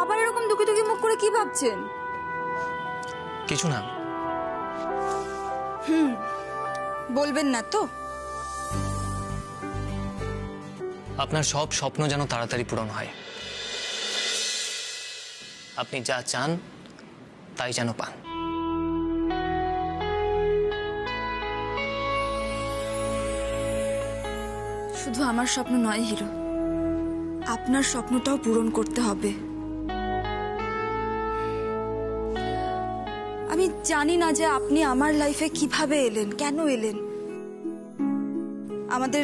আবার এরকম দুঃখী দুঃখী মুখ করে কি ভাবছেন? কিছু না। বলবেন না তো? আপনার সব স্বপ্ন যেন তাড়াতাড়ি পূরণ হয়, আপনি যা চান তাই যেন পান। শুধু আমার স্বপ্ন নয় হিরো, আপনার স্বপ্নটাও পূরণ করতে হবে। আমি জানি না যে আপনি আমার লাইফে কিভাবে এলেন, কেন এলেন। আমাদের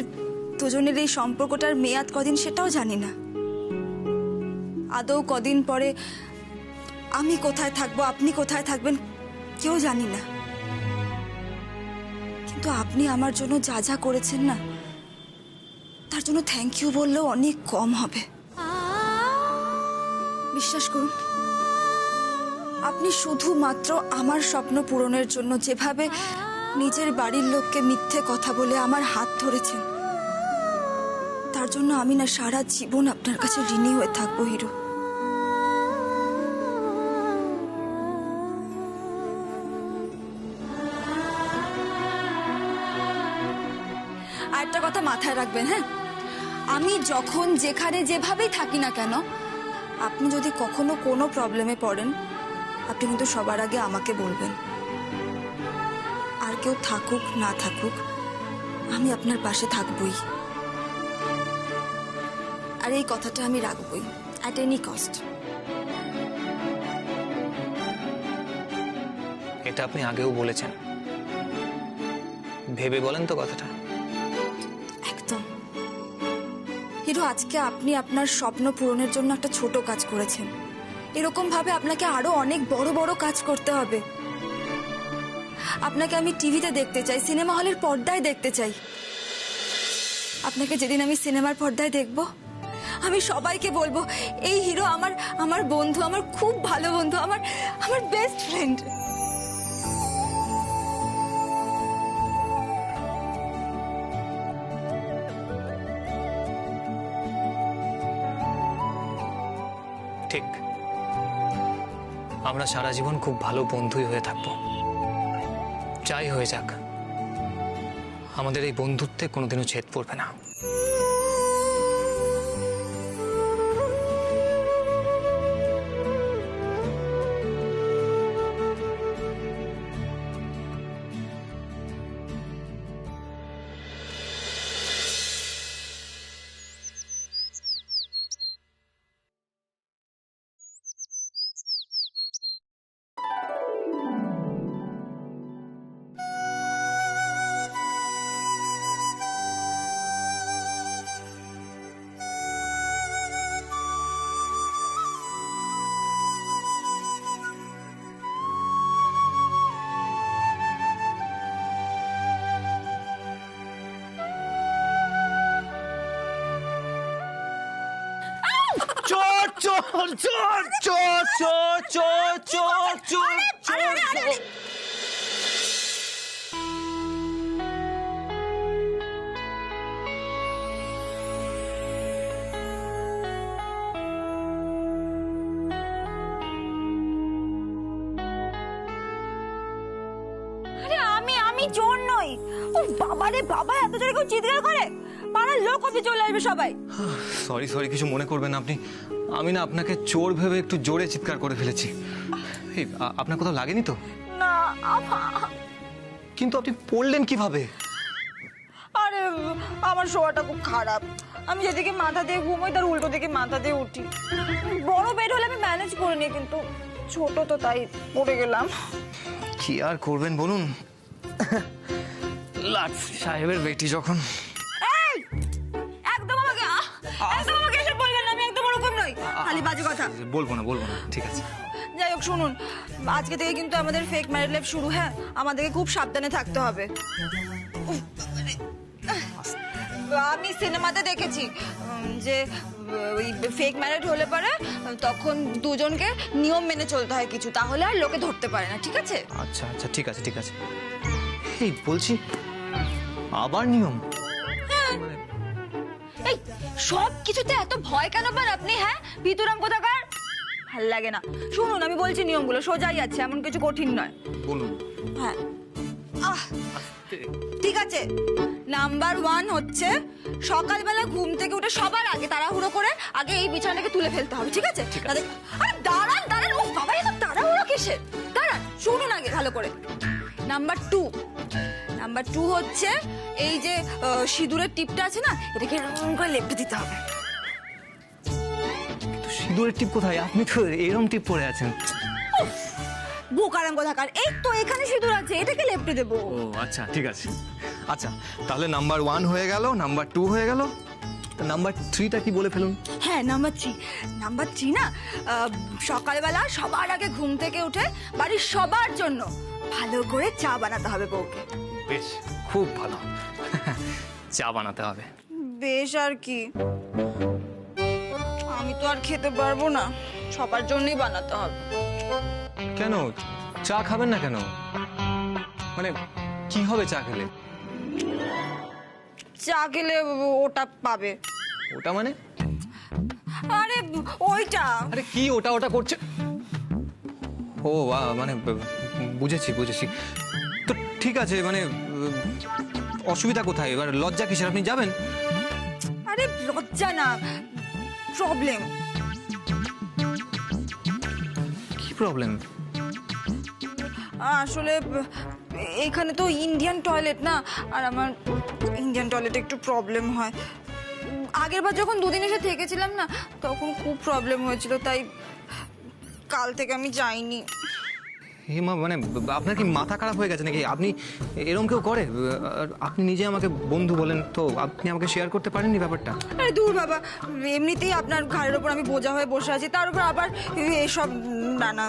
দুজনের এই সম্পর্কটার মেয়াদ কদিন সেটাও জানি না। আদৌ কদিন পরে আমি কোথায় থাকবো, আপনি কোথায় থাকবেন কেউ জানি না। কিন্তু আপনি আমার জন্য যা যা করেছেন না, তার জন্য থ্যাংক ইউ বললেও অনেক কম হবে। বিশ্বাস করুন, আপনি শুধুমাত্র আমার স্বপ্ন পূরণের জন্য যেভাবে নিজের বাড়ির লোককে মিথ্যে কথা বলে আমার হাত ধরেছেন, তার জন্য আমি না সারা জীবন আপনার কাছে ঋণী হয়ে থাকবো হিরো। আর একটা কথা মাথায় রাখবেন, হ্যাঁ, আমি যখন যেখানে যেভাবেই থাকি না কেন, আপনি যদি কখনো কোনো প্রবলেমে পড়েন, আপনি কিন্তু সবার আগে আমাকে বলবেন। আর কেউ থাকুক না থাকুক, আমি আপনার পাশে থাকবই। আর এই কথাটা আমি রাখবই, অ্যাট এনি কস্ট। এটা আপনি আগেও বলেছেন, ভেবে বলেন তো কথাটা। একদম হিরো, আজকে আপনি আপনার স্বপ্ন পূরণের জন্য একটা ছোট কাজ করেছেন। এরকম ভাবে আপনাকে আরো অনেক বড় বড় কাজ করতে হবে। আপনাকে আমি টিভিতে দেখতে চাই, সিনেমা হলের পর্দায় দেখতে চাই। আপনাকে যেদিন আমি সিনেমার পর্দায় দেখব, আমি সবাইকে বলবো এই হিরো আমার আমার বন্ধু, আমার খুব ভালো বন্ধু, আমার আমার বেস্ট ফ্রেন্ড। ঠিক, আমরা সারা জীবন খুব ভালো বন্ধুই হয়ে থাকবো। যাই হয়ে যাক, আমাদের এই বন্ধুত্বে কোনোদিনও ছেদ পড়বে না। চোর চোর চোর চোর চোর চোর চোর চোর চোর। আরে আমি চোর নই। ও বাবা রে বাবা, এত জোরে কেউ চিৎকার করে, পাড়ার লোক অফিসে চলে আসবে সবাই। সরি সরি, কিছু মনে করবেন না আপনি। আমি না আপনাকে চোর ভেবে একটু জোরে চিৎকার করে ফেলেছি। এই, আপনার কোথাও লাগেনি তো? না। কিন্তু আপনি পড়লেন কিভাবে? আরে আমার শোয়াটা খুব খারাপ। আমি যেদিকে মাথা দিয়ে ঘুমোই তার উল্টো দিকে মাথা দিয়ে উঠি। বড় বেড হলে আমি ম্যানেজ করে নিই, কিন্তু ছোট তো তাই পড়ে গেলাম। কি আর করবেন বলুন, লাট সাহেবের বেটি যখন। একদম আমাকে এসব বলবেন না, আমি একদম ওরকম নই। খালি বাজে কথা বলবো না, ঠিক আছে। যাই হোক শুনুন, আজকে থেকে কিন্তু আমাদের ফেক ম্যারেজ লাইফ শুরু। হ্যাঁ, আমাদেরকে খুব সাবধানে থাকতে হবে। আমি সিনেমাতে দেখেছি যে ওই ফেক ম্যারেজ হলে পরে তখন দুজনকে নিয়ম মেনে চলতে হয় কিছু, তাহলে আর লোকে ধরতে পারে না। ঠিক আছে? আচ্ছা আচ্ছা, ঠিক আছে ঠিক আছে। এই বলছি, আবার নিয়ম? এই সব কিছুতে এত ভয় কেন পান আপনি? হ্যাঁ, ভিতুরাম কোথাকার। ভাল লাগে না। শুনুন আমি বলছি নিয়মগুলো সোজাই আছে, এমন কিছু কঠিন নয়। বলুন। হ্যাঁ ঠিক আছে। নাম্বার 1 হচ্ছে সকালবেলা ঘুম থেকে উঠে সবার আগে তাড়াহুড়ো করে আগে এই বিছানাটাকে তুলে ফেলতে হবে, ঠিক আছে? আরে দাঁড়ান দাঁড়ান, ও বাবা এত তাড়াহুড়ো কিসের? দাঁড়ান শুনুন আগে ভালো করে। নাম্বার 2 হচ্ছে এই যে সিঁদুরের টিপটা আছে না, এটাকে এরকম করে লেপটে দিতে হবে। সিঁদুরের টিপ কোথায়? আপনি তো এরকম টিপ পরে আছেন। বোকারাম কোথাকার, এই তো এখানে সিঁদুর আছে, এটাকে লেপটে দেবো। ও আচ্ছা ঠিক আছে। আচ্ছা তাহলে নাম্বার 1 হয়ে গেল, নাম্বার 2 হয়ে গেল, নাম্বার 3টা কি বলে ফেলুন। হ্যাঁ নাম্বার 3 না, সকালবেলা সবার আগে ঘুম থেকে উঠে বাড়ির সবার জন্য ভালো করে চা বানাতে হবে বউকে। বেশ, খুব ভালো। চা বানাতে হবে। বেশ আর কি, আমি তো আর খেতে পারবো না, সবার জন্যই বানাতে হবে। কেন চা খাবেন না কেন? মানে কি হবে চা খেলে? চা খেলে ওটা পাবে। ওটা মানে? আরে ওইটা। আরে কি ওটা ওটা করছে? ও মানে বুঝেছি। তো ঠিক আছে, মানে অসুবিধা কোথায়? এবার লজ্জা কিসের? আপনি যাবেন। আরে লজ্জা না, প্রবলেম। কি প্রবলেম? আসলে এখানে তো ইন্ডিয়ান টয়লেট না, আর আমার ইন্ডিয়ান টয়লেটে একটু প্রবলেম হয়। আগের বার যখন 2 দিন এসে থেকেছিলাম না, তখন খুব প্রবলেম হয়েছিল, তাই কাল থেকে আমি যাইনি। মা মানে আপনার কি মাথা খারাপ হয়ে গেছে নাকি? আপনি এরকম কেউ করে? আর আপনি নিজে আমাকে বন্ধু বলেন, তো আপনি আমাকে শেয়ার করতে পারেননি ব্যাপারটা? আরে দূর বাবা, এমনিতেই আপনার ঘাড়ের ওপর আমি বোঝা হয়ে বসে আছি, তার উপর আবার এসব নানা।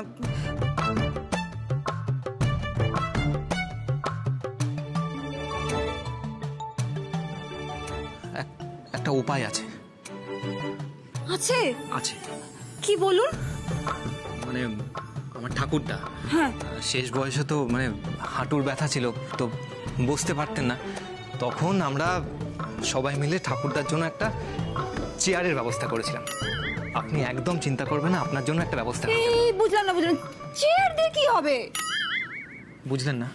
একটা উপায় আছে। আছে? আছে। কি বলুন? মানে আমার ঠাকুরদা হ্যাঁ। শেষ বয়সে তো মানে হাঁটুর ব্যথা ছিল, তো বসতে পারতেন না। তখন আমরা সবাই মিলে ঠাকুরদার জন্য একটা চেয়ারের ব্যবস্থা করেছিলাম। আপনি একদম চিন্তা করবেন না, আপনার জন্য একটা ব্যবস্থা করেছি। এই বুঝলাম না, চেয়ার দিয়ে কি হবে? বুঝলেন না?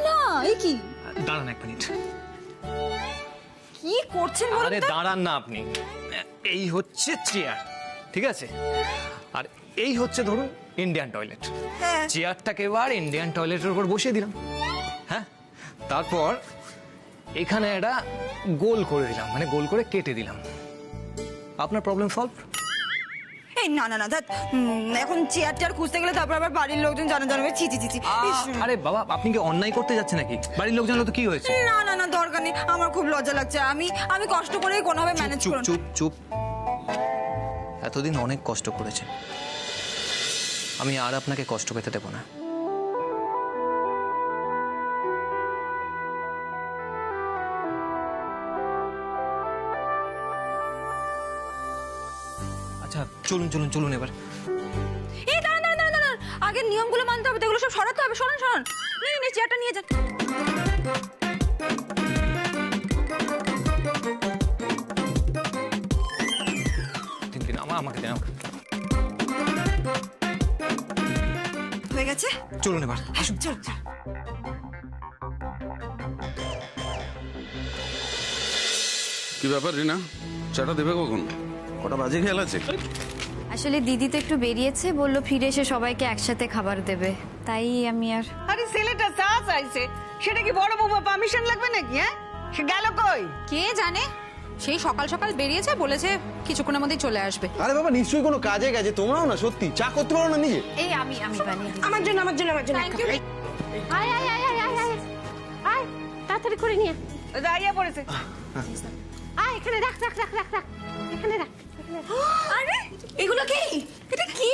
না, এই কি? দাঁড়ান 1 মিনিট। কি করছেন বলুন আরে তো? দাঁড়ান না আপনি। এই হচ্ছে চেয়ার, ঠিক আছে? আর এই হচ্ছে ধরুন ইন্ডিয়ান টয়লেট। হ্যাঁ। চেয়ারটাকে এবার ইন্ডিয়ান টয়লেটের উপর বসিয়ে দিলাম। হ্যাঁ, তারপর এখানে একটা গোল করে দিলাম, মানে গোল করে কেটে দিলাম। আপনার প্রবলেম সলভ। এই না না না, এখন চেয়ার টেয়ার খুঁজতে গেলে তারপর আবার বাড়ির লোকজন জানবে। ছি ছি ছি ছি। আরে বাবা, আপনি কি অন্যায় করতে যাচ্ছেন নাকি? বাড়ির লোক জানলে তো কি হয়েছে? না না না, দরকার নেই, আমার খুব লজ্জা লাগছে। আমি কষ্ট করে কোনোভাবে ম্যানেজ চুপ করব। চুপ চুপ। এতদিন অনেক কষ্ট করেছে, আমি আর আপনাকে কষ্ট পেতে দেব না। আচ্ছা চলুন চলুন চলুন এবার। এই দাঁড়ান দাঁড়ান দাঁড়ান দাঁড়ান, আগে নিয়মগুলো মানতে হবে, তো এগুলো সব সরাতে হবে। শোনান শোনান, নিয়ে চেয়ারটা নিয়ে যান। দিন আমাকে দেন। হয়ে গেছে? চলুন এবার আসুন। চল চল। কি ব্যাপার রিনা, চাটা দেবে কখন? কটা বাজে খেয়াল আছে? আসলে দিদি তো একটু বেরিয়েছে, বললো ফিরে এসে সবাইকে একসাথে খাবার দেবে, তাই আমি আর। আরে ছেলেটা চা চাইছে, সেটা কি বড় বৌমা পারমিশন লাগবে নাকি? হ্যাঁ, সে গেল কই? কে জানে, সেই সকাল সকাল বেরিয়েছে, বলেছে কিছুক্ষণের মধ্যেই চলে আসবে। আরে বাবা নিশ্চয়ই কোনো কাজে গেছে, তোমরাও না সত্যি চা করতে পারো না নিজে? এই আমি বানিয়ে দিই। আমার জন্য আমার জন্য আমার জন্য। আয় আয় আয় আয় আয় আয় আয়, তাড়াতাড়ি করে নিয়ে দাঁড়িয়ে পড়েছে। আয়, এখানে রাখ রাখ রাখ রাখ রাখ, এখানে রাখ। আরে এগুলো কি? এটা কি?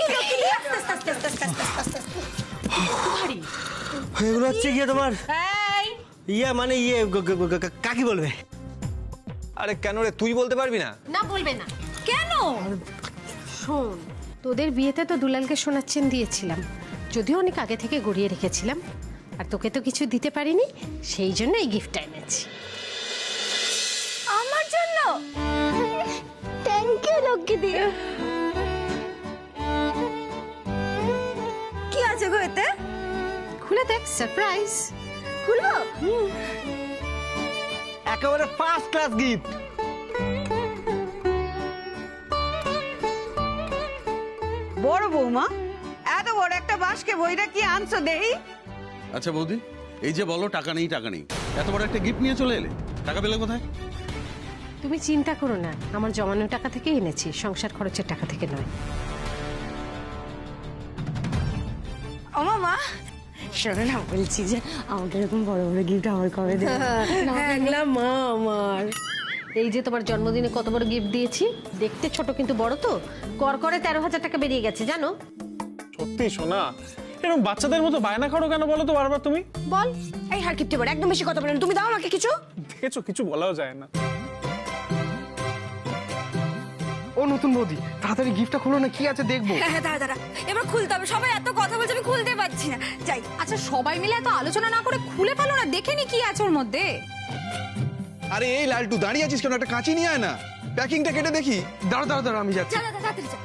আস্তে আস্তে আস্তে আস্তে আস্তে আস্তে। এগুলো হচ্ছে গিয়ে তোমার এই মানে কাকি বলবে। আরে কেন রে, তুই বলতে পারবি না? না বলবে না কেন? শোন, তোদের বিয়েতে তো দুলালকে সোনার চেন দিয়েছিলাম, যদিও অনেক আগে থেকে গড়িয়ে রেখেছিলাম, আর তোকে তো কিছু দিতে পারিনি, সেই জন্য এই গিফটটা এনেছি। আমার জন্য? থ্যাংক ইউ লক্ষ্মী দি। আছে গো এতে? খুলে দেখ, সারপ্রাইজ। খুলো। একেবারে ফার্স্ট ক্লাস গিফট। বড় বৌমা, এত বড় একটা বাসকে বইটা কি আনছো দেহি? আচ্ছা বৌদি, এই যে বলো টাকা নেই টাকা নেই, এত বড় একটা গিফট নিয়ে চলে এলে, টাকা পেলে কোথায়? তুমি চিন্তা করো না, আমার জমানো টাকা থেকে এনেছি, সংসার খরচের টাকা থেকে নয়। ও মামা, শোনো না, বলছি যে আমাকে এরকম বড় বড় গিফট আমার কবে দেবে? না মা আমার, এই যে তোমার জন্মদিনে কত বড় গিফট দিয়েছি, দেখতে ছোট কিন্তু বড় তো, করে 13,000 টাকা বেরিয়ে গেছে জানো। সত্যি সোনা, এরকম বাচ্চাদের মতো বায়না করো কেন বলো তো বারবার তুমি? বল, এই হার কিপ্টে বড়, একদম বেশি কথা বলেন। তুমি দাও আমাকে কিছু। দেখেছো, কিছু বলাও যায় না। ও নতুন বৌদি, তাড়াতাড়ি গিফটটা খুলো না, কি আছে দেখবো। হ্যাঁ দাঁড়া, এবার খুলতে হবে। সবাই এত কথা বলছে, আমি খুলতে পারছি না। যাই। আচ্ছা সবাই মিলে এত আলোচনা না করে খুলে ফেলো না, দেখে নি কি আছে ওর মধ্যে। আরে এই লালটু, দাঁড়িয়ে আছিস কেন? একটা কাঁচি নিয়ে আয় না, প্যাকিংটা কেটে দেখি। দাঁড়া আমি যাচ্ছি। যা তাড়াতাড়ি যা।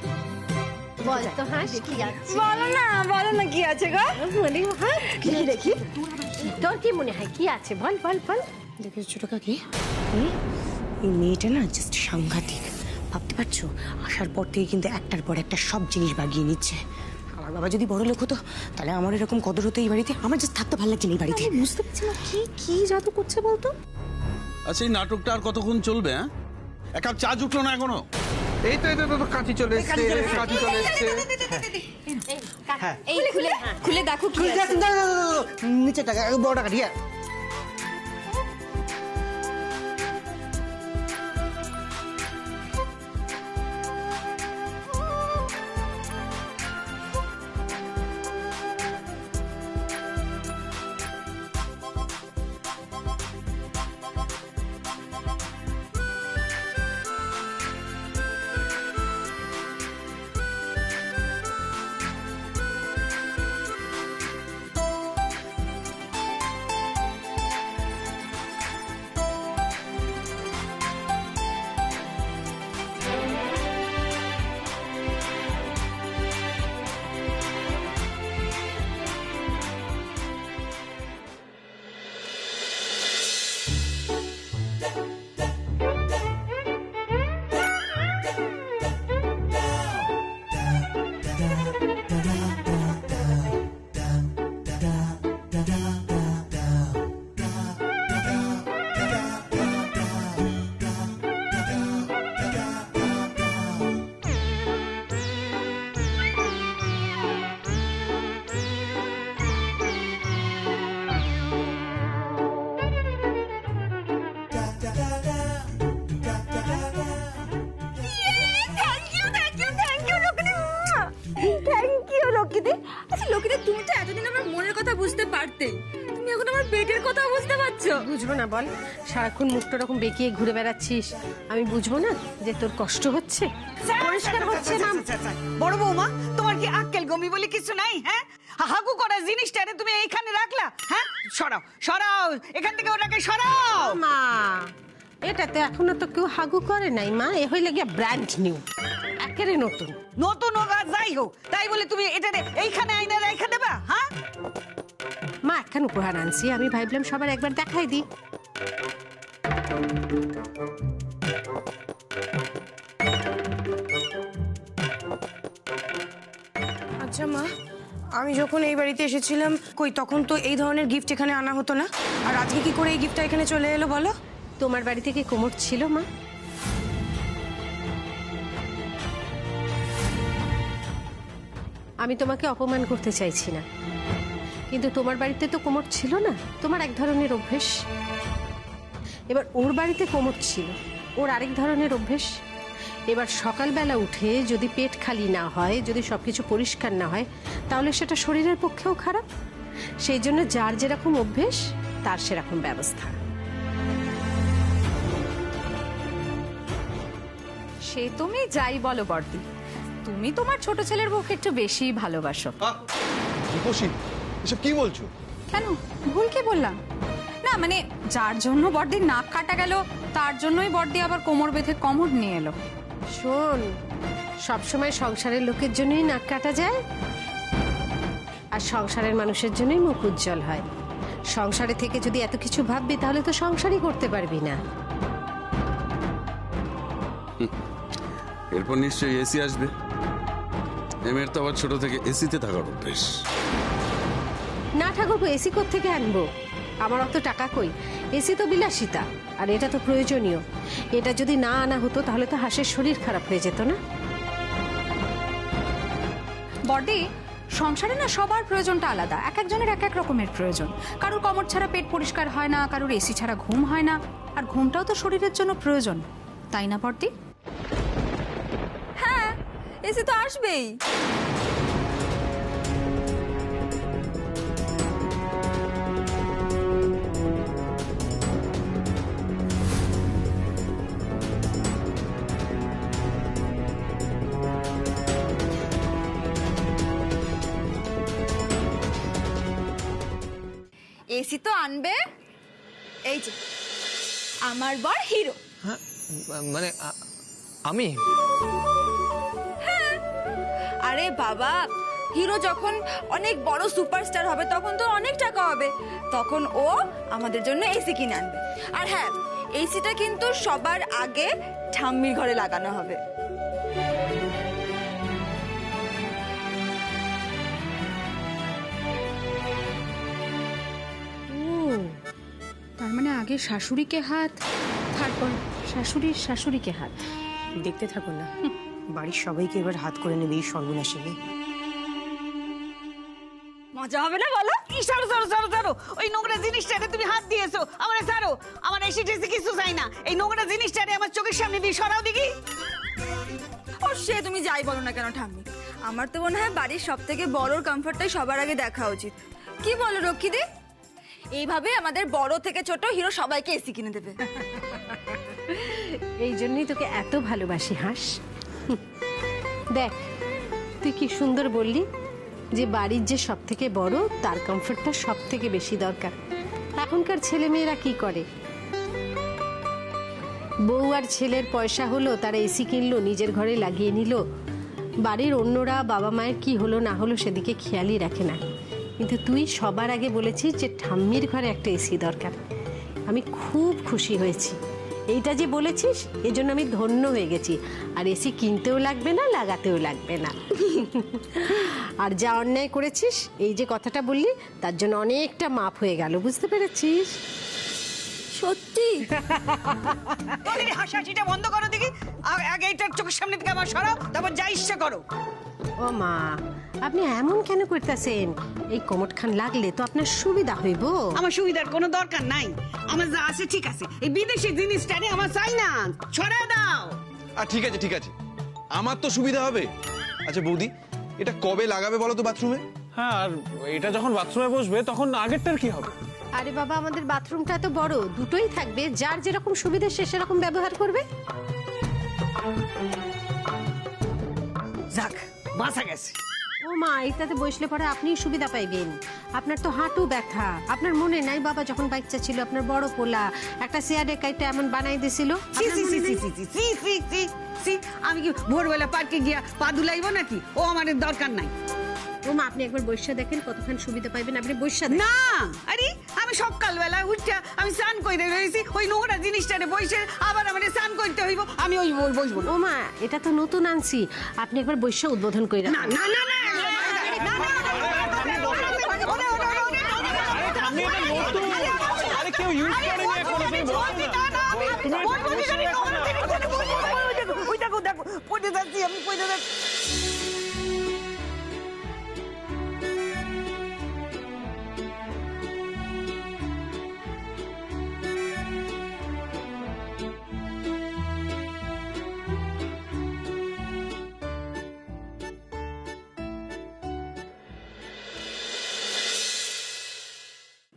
বল তো হাস কি আছে? বলো না কি আছে গো? বলি হ্যাঁ, কি দেখি, তোর কি মনে হয় কি আছে? বল বল বল। দেখেছো ছোট কাকি, এই মেয়েটা না জাস্ট সাংঘাতিক। ভাবতে পারছো, আসার পর থেকে কিন্তু একটার পর একটা সব জিনিস বাগিয়ে নিচ্ছে। আমার বাবা যদি বড় লোক হতো, তাহলে আমার এরকম কদর হতো এই বাড়িতে। আমার জাস্ট থাকতে ভালো লাগছে না এই বাড়িতে। বুঝতে পারছি না কি জাদু করছে বলতো। আচ্ছা এই নাটকটা আর কতক্ষণ চলবে? হ্যাঁ, এক কাপ চা জুটলো না এখনো? এই তো কাঁচি চলে এসছে। এই খুলে দেখো কি আছে। নিচে টাকা, বড় টাকা ঠিক আছে। আচ্ছা লক্ষ্মীদি, তুমি তো এতদিন আমার মনের কথা বুঝতে পারতে, তুমি এখন আমার পেটের কথা বুঝতে পারছো? বুঝবো না বল? সারাক্ষণ মুখটা রকম বেঁকিয়ে ঘুরে বেড়াচ্ছিস, আমি বুঝবো না যে তোর কষ্ট হচ্ছে? পরিষ্কার হচ্ছে না। বড় বৌমা, তোমার কি আক্কেল গমি বলে কিছু নাই? হ্যাঁ, হাগু করা জিনিসটা তুমি এইখানে রাখলা? হ্যাঁ, সরাও সরাও এখান থেকে, ওটাকে সরাও। মা, এটাতে এখনো তো কেউ হাগু করে নাই মা, এ হইলে গিয়া ব্র্যান্ড নিউ, একেবারে নতুন। নতুন হোক আর যাই হোক, তাই বলে তুমি এটা এইখানে আইনা রেখে দেবা? হ্যাঁ মা, একখান উপহার আনছি, আমি ভাবলাম সবার একবার দেখাই দিই। আচ্ছা মা, আমি যখন এই বাড়িতে এসেছিলাম, কই তখন তো এই ধরনের গিফট এখানে আনা হতো না। আর আজকে কি করে এই গিফটটা এখানে চলে এলো বলো? তোমার বাড়ি থেকে কোমর ছিল মা? আমি তোমাকে অপমান করতে চাইছি না, কিন্তু তোমার বাড়িতে তো কোমর ছিল না, তোমার এক ধরনের অভ্যেস। এবার ওর বাড়িতে কোমর ছিল, ওর আরেক ধরনের অভ্যেস। এবার সকালবেলা উঠে যদি পেট খালি না হয়, যদি সবকিছু পরিষ্কার না হয়, তাহলে সেটা শরীরের পক্ষেও খারাপ। সেই জন্য যার যেরকম অভ্যেস তার সেরকম ব্যবস্থা। সে তুমি যাই বলো বর্দি, তুমি তোমার ছোট ছেলের বউকে একটু বেশি ভালোবাসো। রূপসী, এসব কি বলছো? কেন, ভুল কি বললাম? না মানে যার জন্য বর্দির নাক কাটা গেল, তার জন্যই বর্দি আবার কোমর বেঁধে কমর নিয়ে এলো। শোন, সবসময় সংসারের লোকের জন্যই নাক কাটা যায়, আর আর সংসারের মানুষের জন্যই মুখ উজ্জ্বল হয়। সংসারে থেকে যদি এত কিছু ভাববি তাহলে তো সংসারই করতে পারবি না। এরপর নিশ্চয়ই এসি আসবে। এমের তো আবার ছোট থেকে এসিতে থাকার অভ্যেস। না ঠাকুরপো, এসি থেকে আনবো? আমার অত টাকা কই? এসি তো বিলাসিতা, আর এটা তো প্রয়োজনীয়। এটা যদি না আনা হতো তাহলে তো হাঁসের শরীর খারাপ হয়ে যেত না। বড়দি, সংসারে না সবার প্রয়োজনটা আলাদা, এক একজনের এক এক রকমের প্রয়োজন। কারোর কমর ছাড়া পেট পরিষ্কার হয় না, কারোর এসি ছাড়া ঘুম হয় না, আর ঘুমটাও তো শরীরের জন্য প্রয়োজন, তাই না বড়দি? হ্যাঁ, এসে তো আসবেই। এসি তো আনবে, এই যে আমার বর হিরো। হ্যাঁ, মানে আমি? হ্যাঁ, আরে বাবা, হিরো যখন অনেক বড় সুপারস্টার হবে তখন তো অনেক টাকা হবে, তখন ও আমাদের জন্য এসি কিনে আনবে। আর হ্যাঁ, এসিটা কিন্তু সবার আগে ঠাম্মির ঘরে লাগানো হবে। তার মানে আগে শাশুড়িকে হাত, তারপর শাশুড়িকে হাত। দেখতে থাকুন না, বাড়ির সবাইকে এবার হাত করে নেবে এই সর্বনাশী মেয়ে। মজা হবে না বলো? সারো সারো সারো সারো, ওই নোংরা জিনিসটাতে তুমি হাত দিয়েছো। আমার সারো, আমার এসি টেসি কিছু চাই না। এই নোংরা জিনিসটাতে আমার চোখের সামনে দিয়ে সরাও দেখি। ও সে তুমি যাই বলো না কেন ঠাম্মি, আমার তো মনে হয় বাড়ির সব থেকে বড় কমফর্টটাই সবার আগে দেখা উচিত। কি বলো রক্ষিদি? এইভাবে আমাদের বড় থেকে ছোট হিরো সবাইকে এসি কিনে দেবে। এই জন্যই তোকে এত ভালোবাসি হাঁস। দেখ, তুই কি সুন্দর বললি যে বাড়ির যে সব থেকে বড় তার কমফর্টটা সব থেকে বেশি দরকার। এখনকার ছেলে মেয়েরা কি করে, বউ আর ছেলের পয়সা হলো, তারা এসি কিনলো, নিজের ঘরে লাগিয়ে নিল, বাড়ির অন্যরা বাবা মায়ের কি হলো না হলো সেদিকে খেয়ালই রাখে না। কিন্তু তুই সবার আগে বলেছিস যে ঠাম্মির ঘরে একটা এসি দরকার। আমি খুব খুশি হয়েছি, এইটা যে বলেছিস এজন্য আমি ধন্য হয়ে গেছি। আর এসি কিনতেও লাগবে না, লাগাতেও লাগবে না। আর যা অন্যায় করেছিস, এই যে কথাটা বললি, তার জন্য অনেকটা মাপ হয়ে গেল, বুঝতে পেরেছিস? সত্যি? হাসাহাসিটা বন্ধ করো দেখি। আগে এটার চোখের সামনে থেকে আমার সরাও, তারপর যা ইচ্ছা করো। ও মা, আপনি এমন কেন করতেছেন? এই কোমর খান লাগলে তো আপনার সুবিধা হইব। আমার সুবিধার কোনো দরকার নাই, আমার যা আছে ঠিক আছে। এই বিদেশি জিনিসটারে আমার চাই না, ছড়া দাও। আর ঠিক আছে ঠিক আছে, আমার তো সুবিধা হবে। আচ্ছা বৌদি, এটা কবে লাগাবে বলো তো বাথরুমে? হ্যাঁ, আর এটা যখন বাথরুমে বসবে তখন আগেরটার কি হবে? আরে বাবা, আমাদের বাথরুমটা তো বড়, দুটোই থাকবে, যার যেরকম সুবিধা সে সেরকম ব্যবহার করবে। যাক, বাঁচা গেছে। ও মা, এটাতে বসলে পরে আপনিই সুবিধা পাইবেন। আপনার তো হাঁটু ব্যথা, আপনার মনে নাই বাবা যখন বাচ্চা ছিল আপনার বড় পোলা একটা চেয়ারে কাইটা এমন বানাই দিছিল? আমি কি ভোরবেলা পার্কে গিয়া পা দুলাইব নাকি? ও আমার দরকার নাই। ও মা, আপনি একবার বৈশা দেখেন কতক্ষণ সুবিধা পাইবেন। আপনি বৈশা না, আরে আমি সকালবেলা উঠা আমি স্নান করে রয়েছি, ওই নোংরা জিনিসটারে বসে আবার আমার স্নান করতে হইব, আমি ওই বসবো। ও মা, এটা তো নতুন আনছি, আপনি একবার বৈশা উদ্বোধন করে না না না না। আরে কেউ ইউজ করেনি এখনো, ওই দেখো দেখো, পড়ে যাচ্ছি আমি, পড়ে যাচ্ছি।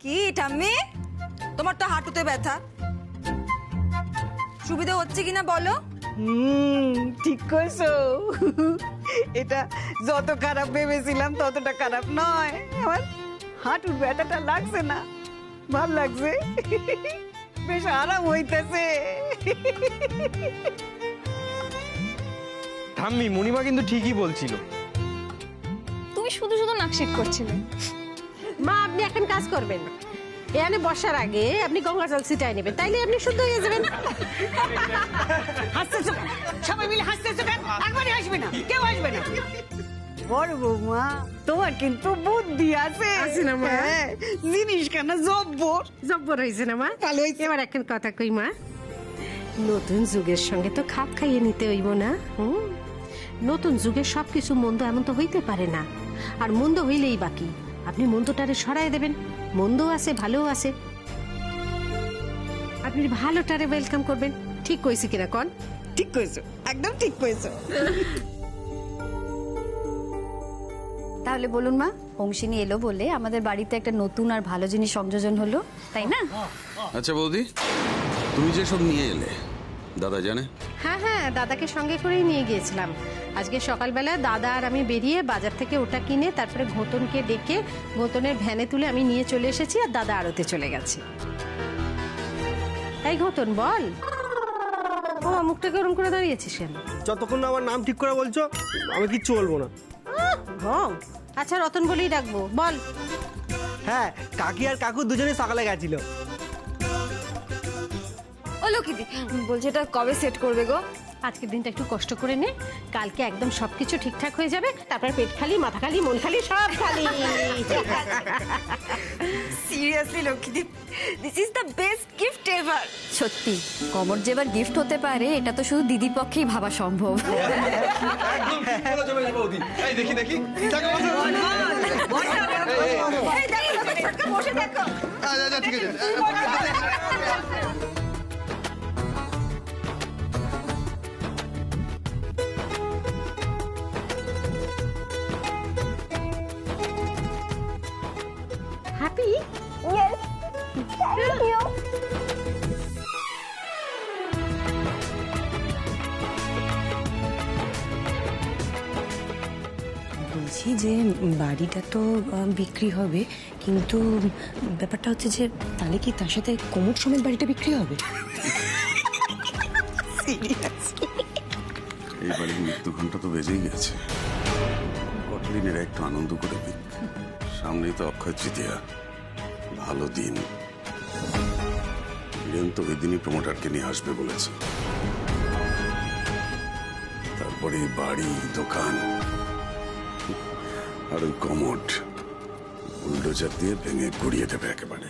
কি ঠাম্মি, তোমার তো হাঁটুতে ব্যথা, সুবিধা হচ্ছে কিনা বলো? ঠিক কইছো। এটা যত খারাপ ভেবেছিলাম ততটা খারাপ নয়। আমার হাঁটুর ব্যথাটা লাগছে না, ভাল লাগছে, বেশ আরাম হইতেছে। ঠাম্মি, মণিমা কিন্তু ঠিকই বলছিল। তুমি শুধু শুধু নাকশিট করছিলে। মা আপনি এখন কাজ করবেন, এখানে বসার আগে আপনি গঙ্গা জল ছিটায় নেবেন, তাইলে আপনি শুদ্ধ হয়ে যাবেন। হাসতেছো কেন? সবাই মিলে হাসতেছো কেন? একবারই হাসবে না, কেউ হাসবে না। বড় বৌমা, তোমার কিন্তু বুদ্ধি আছে। আছে না মা? হ্যাঁ, জিনিস কেন জব্বর জব্বর হয়েছে না মা? ভালো হয়েছে। এবার এখন কথা কই মা, নতুন যুগের সঙ্গে তো খাপ খাইয়ে নিতে হইব না? নতুন যুগের সবকিছু মন্দ এমন তো হইতে পারে না, আর মন্দ হইলেই বাকি আপনি মন্দটারে সরাই দেবেন। মন্দ আছে, ভালো আছে, আপনি ভালোটারে ওয়েলকাম করবেন। ঠিক কইছি কিনা কন? ঠিক কইছো, একদম ঠিক কইছো। তাহলে বলুন মা, অংশিনী এলো বলে আমাদের বাড়িতে একটা নতুন আর ভালো জিনিস সংযোজন হলো, তাই না? আচ্ছা বৌদি, তুমি যে সব নিয়ে এলে দাদা জানে? হ্যাঁ হ্যাঁ, দাদাকে সঙ্গে করেই নিয়ে গিয়েছিলাম। আজকে সকালবেলা দাদা আর আমি বেরিয়ে বাজার থেকে ওটা কিনে তারপরে ঘোতনকে ডেকে ঘোতনের ভ্যানে তুলে আমি নিয়ে চলে এসেছি, আর দাদা আড়তে চলে গেছে। এই ঘোতন বল, ও মুখটাকে ওরম করে দাঁড়িয়েছিস কেন? যতক্ষণ না আমার নাম ঠিক করে বলছো আমি কিচ্ছু বলবো না। ঢং। আচ্ছা রতন বলেই ডাকবো, বল। হ্যাঁ, কাকি আর কাকু দুজনে সকালে গেছিল। ও লক্ষ্মীদি, বলছি এটা কবে সেট করবে গো? আজকের দিনটা একটু কষ্ট করে নে, কালকে একদম সবকিছু ঠিকঠাক হয়ে যাবে, তারপর পেট খালি, মাথা খালি, মন খালি, সব খালি। সিরিয়াসলি লক্ষ্মীদি, this is the best gift ever. সত্যি কমর যে এবার গিফট হতে পারে এটা তো শুধু দিদির পক্ষেই ভাবা সম্ভব। একদম ঠিক বলেছো বৌদি। এই দেখি দেখি বসে দেখো। আচ্ছা ঠিক আছে। হ্যাপি? Yes. Thank you. বলছি যে বাড়িটা তো বিক্রি হবে, কিন্তু ব্যাপারটা হচ্ছে যে তাহলে কি তার সাথে কোমর সমেত বাড়িটা বিক্রি হবে? এই বাড়ির মৃত্যু ঘন্টা তো বেজেই গেছে, কতদিনের একটু আনন্দ করে দিক। সামনেই তো অক্ষয় তৃতীয়া, ভালো দিন। বীরেন তো ওই দিনই প্রমোটারকে নিয়ে আসবে বলেছে। তারপরে বাড়ি, দোকান আর ওই কমোড বুলডোজার দিয়ে ভেঙে গুড়িয়ে দেবে একেবারে।